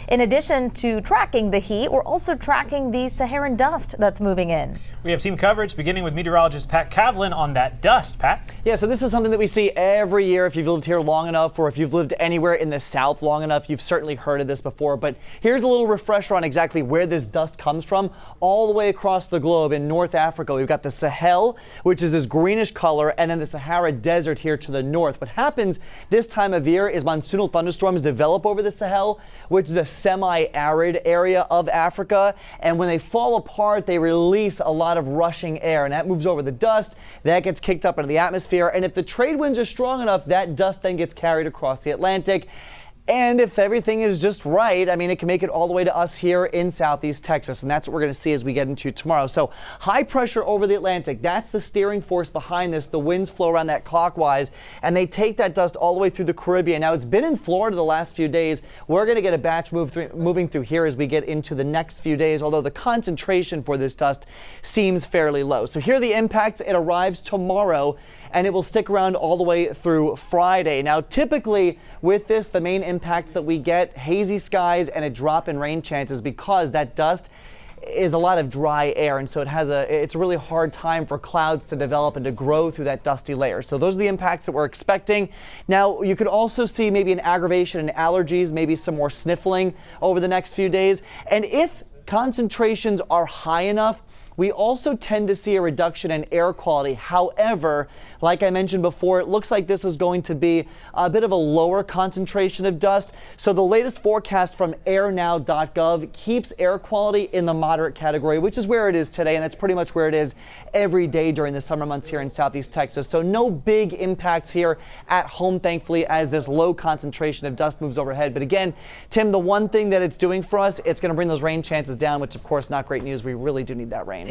In addition to tracking the heat, we're also tracking the Saharan dust that's moving in. We have team coverage beginning with meteorologist Pat Kavlin on that dust. Pat? Yeah, so this is something that we see every year. If you've lived here long enough, or if you've lived anywhere in the south long enough, you've certainly heard of this before. But here's a little refresher on exactly where this dust comes from. All the way across the globe in North Africa, we've got the Sahel, which is this greenish color, and then the Sahara Desert here to the north. What happens this time of year is monsoonal thunderstorms develop over the Sahel, which is a semi-arid area of Africa. And when they fall apart, they release a lot of rushing air, and that moves over the dust. That gets kicked up into the atmosphere. And if the trade winds are strong enough, that dust then gets carried across the Atlantic. And if everything is just right, I mean, it can make it all the way to us here in southeast Texas. And that's what we're going to see as we get into tomorrow. So high pressure over the Atlantic. That's the steering force behind this. The winds flow around that clockwise, and they take that dust all the way through the Caribbean. Now, it's been in Florida the last few days. We're going to get a batch moving through here as we get into the next few days, although the concentration for this dust seems fairly low. So here are the impacts. It arrives tomorrow, and it will stick around all the way through Friday. Now, typically with this, the main impacts that we get, hazy skies and a drop in rain chances, because that dust is a lot of dry air, and so it's a really hard time for clouds to develop and to grow through that dusty layer. So those are the impacts that we're expecting. Now, you could also see maybe an aggravation in allergies, maybe some more sniffling over the next few days. And if concentrations are high enough, we also tend to see a reduction in air quality. However, like I mentioned before, it looks like this is going to be a bit of a lower concentration of dust. So the latest forecast from airnow.gov keeps air quality in the moderate category, which is where it is today, and that's pretty much where it is every day during the summer months here in southeast Texas. So no big impacts here at home, thankfully, as this low concentration of dust moves overhead. But again, Tim, the one thing that it's doing for us, it's going to bring those rain chances down, which of course not great news. We really do need that rain.